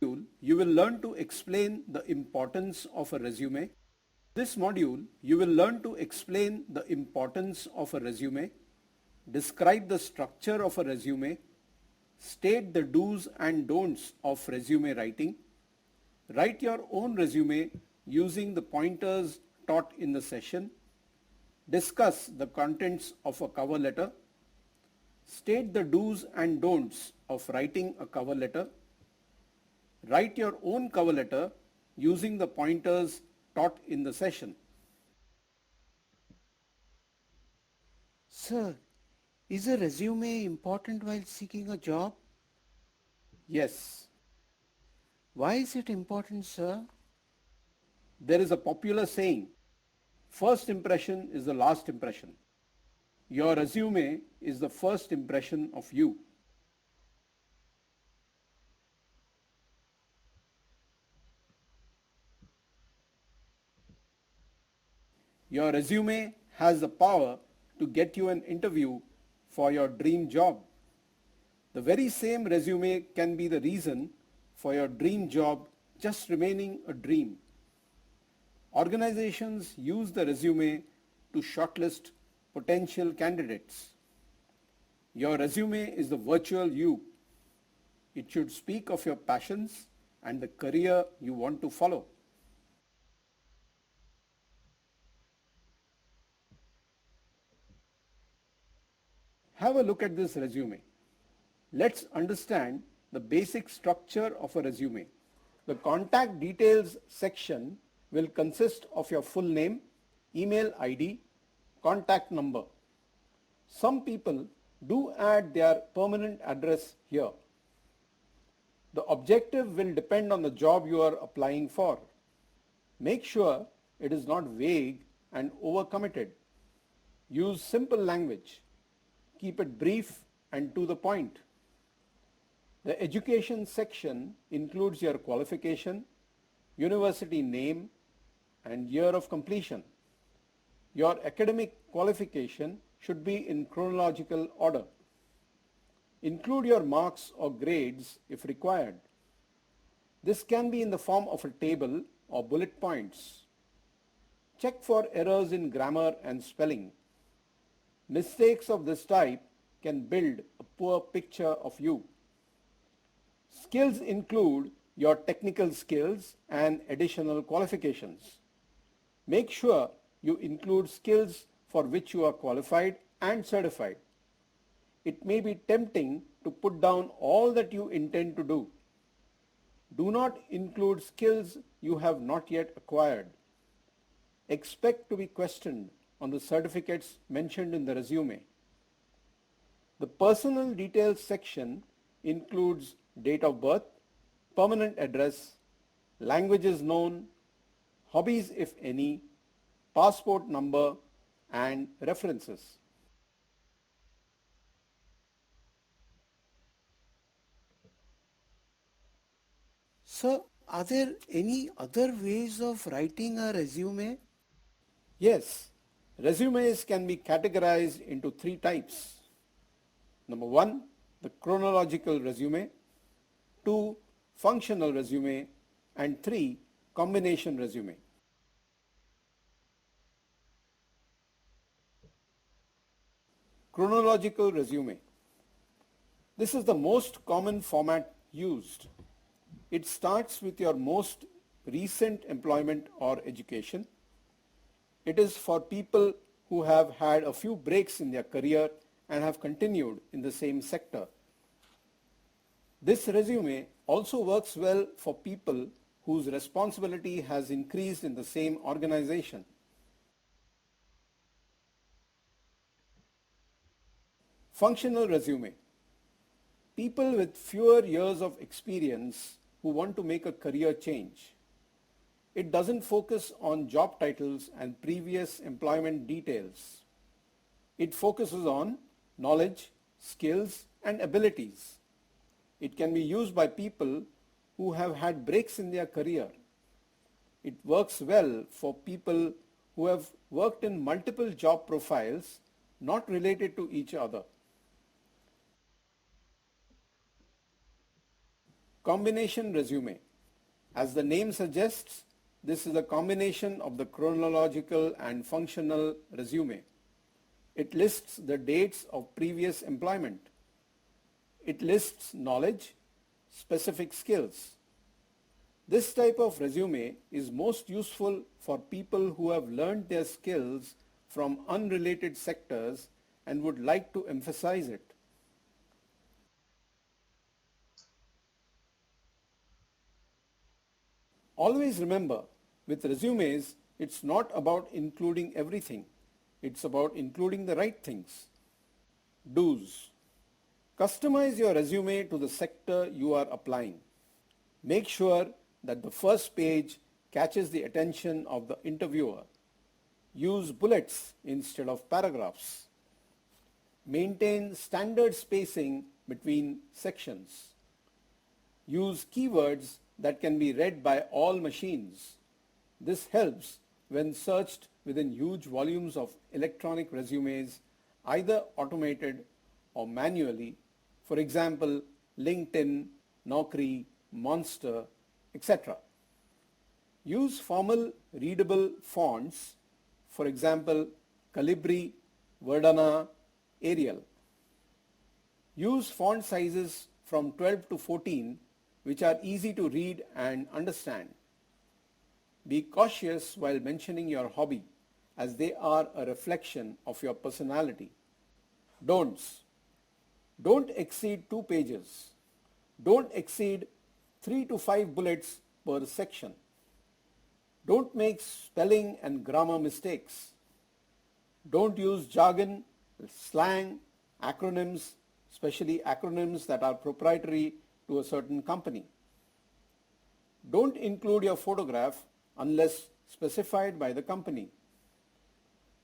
You will learn to explain the importance of a resume. This module, you will learn to explain the importance of a resume, describe the structure of a resume, state the do's and don'ts of resume writing, write your own resume using the pointers taught in the session, discuss the contents of a cover letter, state the do's and don'ts of writing a cover letter, write your own cover letter using the pointers taught in the session. Sir, is a resume important while seeking a job? Yes, Why is it important, sir? there is a popular saying, first impression is the last impression. Your resume is the first impression of you. Your resume has the power to get you an interview for your dream job. The very same resume can be the reason for your dream job just remaining a dream. Organizations use the resume to shortlist potential candidates. Your resume is the virtual you. It should speak of your passions and the career you want to follow. Have a look at this resume. Let's understand the basic structure of a resume. The contact details section will consist of your full name, email ID, contact number. Some people do add their permanent address here. The objective will depend on the job you are applying for. Make sure it is not vague and overcommitted. Use simple language. Keep it brief and to the point. The education section includes your qualification, university name, and year of completion. Your academic qualification should be in chronological order. Include your marks or grades if required. This can be in the form of a table or bullet points. Check for errors in grammar and spelling. Mistakes of this type can build a poor picture of you. Skills include your technical skills and additional qualifications. Make sure you include skills for which you are qualified and certified. It may be tempting to put down all that you intend to do. Do not include skills you have not yet acquired. Expect to be questioned on the certificates mentioned in the resume. The personal details section includes date of birth, permanent address, languages known, hobbies if any, passport number, and references. Sir, are there any other ways of writing a resume? Yes, resumes can be categorized into three types. Number one, the chronological resume, two, functional resume, and three, combination resume. Chronological resume. This is the most common format used. It starts with your most recent employment or education. It is for people who have had a few breaks in their career and have continued in the same sector. This resume also works well for people whose responsibility has increased in the same organization. Functional resume. People with fewer years of experience who want to make a career change. It doesn't focus on job titles and previous employment details. It focuses on knowledge, skills, and abilities. It can be used by people who have had breaks in their career. It works well for people who have worked in multiple job profiles not related to each other. Combination resume. As the name suggests, this is a combination of the chronological and functional resume. It lists the dates of previous employment. It lists knowledge, specific skills. This type of resume is most useful for people who have learned their skills from unrelated sectors and would like to emphasize it. Always remember, with resumes, it's not about including everything. It's about including the right things. Do's. Customize your resume to the sector you are applying. Make sure that the first page catches the attention of the interviewer. Use bullets instead of paragraphs. Maintain standard spacing between sections. Use keywords that can be read by all machines. This helps when searched within huge volumes of electronic resumes, either automated or manually, for example, LinkedIn, Naukri, Monster, etc. Use formal readable fonts, for example, Calibri, Verdana, Arial. Use font sizes from 12 to 14 which are easy to read and understand. Be cautious while mentioning your hobby, as they are a reflection of your personality. Don'ts. Don't exceed 2 pages. Don't exceed 3 to 5 bullets per section. Don't make spelling and grammar mistakes. Don't use jargon, slang, acronyms, especially acronyms that are proprietary to a certain company. Don't include your photograph unless specified by the company.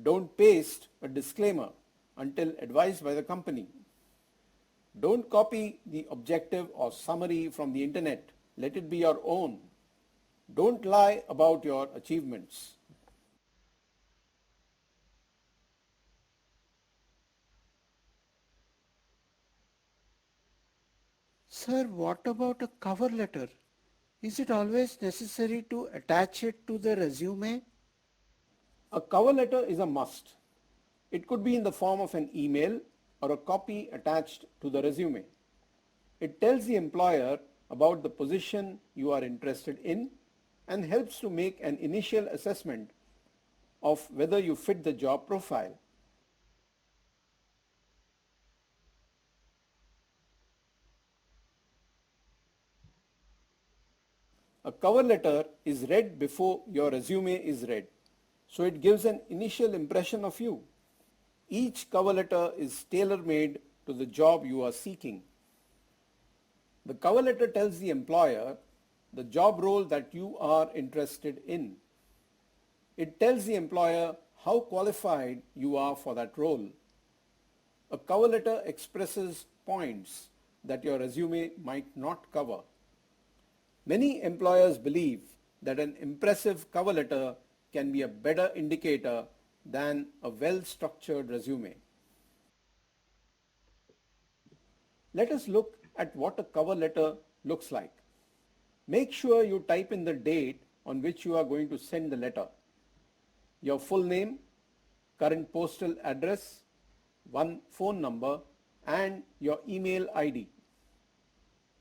Don't paste a disclaimer until advised by the company. Don't copy the objective or summary from the internet. Let it be your own. Don't lie about your achievements. Sir, what about a cover letter? Is it always necessary to attach it to the resume? A cover letter is a must. It could be in the form of an email or a copy attached to the resume. It tells the employer about the position you are interested in and helps to make an initial assessment of whether you fit the job profile. A cover letter is read before your resume is read, so it gives an initial impression of you. Each cover letter is tailor-made to the job you are seeking. The cover letter tells the employer the job role that you are interested in. It tells the employer how qualified you are for that role. A cover letter expresses points that your resume might not cover. Many employers believe that an impressive cover letter can be a better indicator than a well-structured resume. Let us look at what a cover letter looks like. Make sure you type in the date on which you are going to send the letter, your full name, current postal address, one phone number, and your email ID.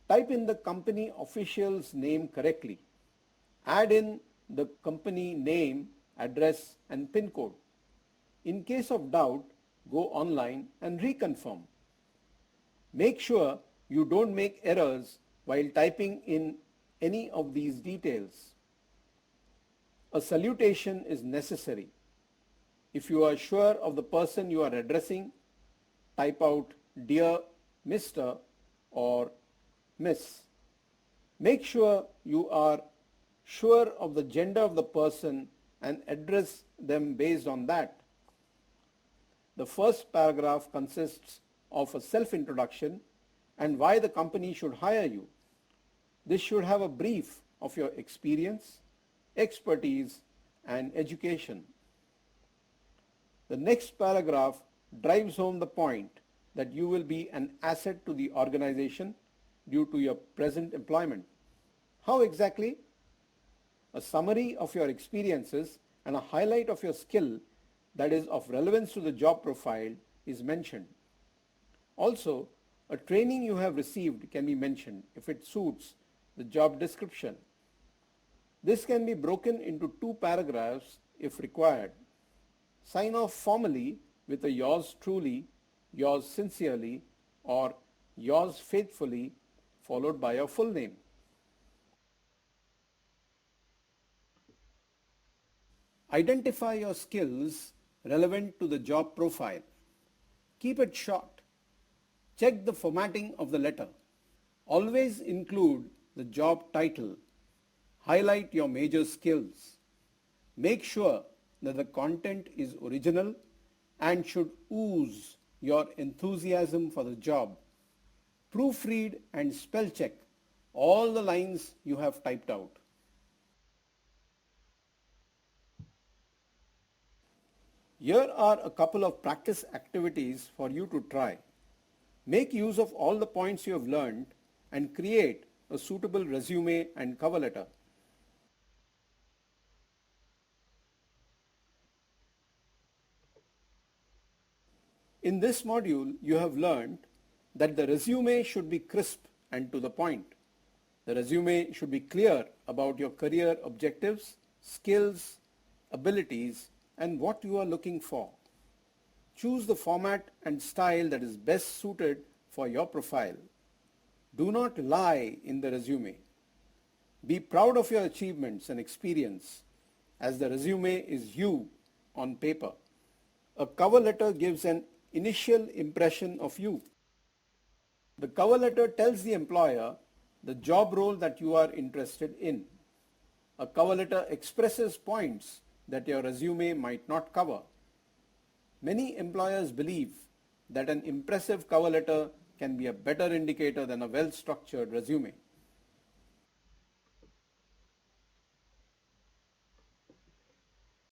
Type in the company official's name correctly. Add in the company name, address, and PIN code. In case of doubt, go online and reconfirm. Make sure you don't make errors while typing in any of these details. A salutation is necessary. If you are sure of the person you are addressing, type out Dear Mr. or Miss. Make sure you are sure of the gender of the person and address them based on that. The first paragraph consists of a self-introduction and why the company should hire you. This should have a brief of your experience, expertise, and education. The next paragraph drives home the point that you will be an asset to the organization due to your present employment. How exactly? A summary of your experiences and a highlight of your skill that is of relevance to the job profile is mentioned. Also, a training you have received can be mentioned if it suits the job description. This can be broken into 2 paragraphs if required. Sign off formally with a yours truly, yours sincerely, or yours faithfully, followed by your full name. Identify your skills relevant to the job profile. Keep it short. Check the formatting of the letter. Always include the job title. Highlight your major skills. Make sure that the content is original and should ooze your enthusiasm for the job. Proofread and spell check all the lines you have typed out. Here are a couple of practice activities for you to try. Make use of all the points you have learned and create a suitable resume and cover letter. In this module, you have learned that the resume should be crisp and to the point. The resume should be clear about your career objectives, skills, abilities, and what you are looking for. Choose the format and style that is best suited for your profile. Do not lie in the resume. Be proud of your achievements and experience, as the resume is you on paper. A cover letter gives an initial impression of you. The cover letter tells the employer the job role that you are interested in. A cover letter expresses points that your resume might not cover. Many employers believe that an impressive cover letter can be a better indicator than a well-structured resume.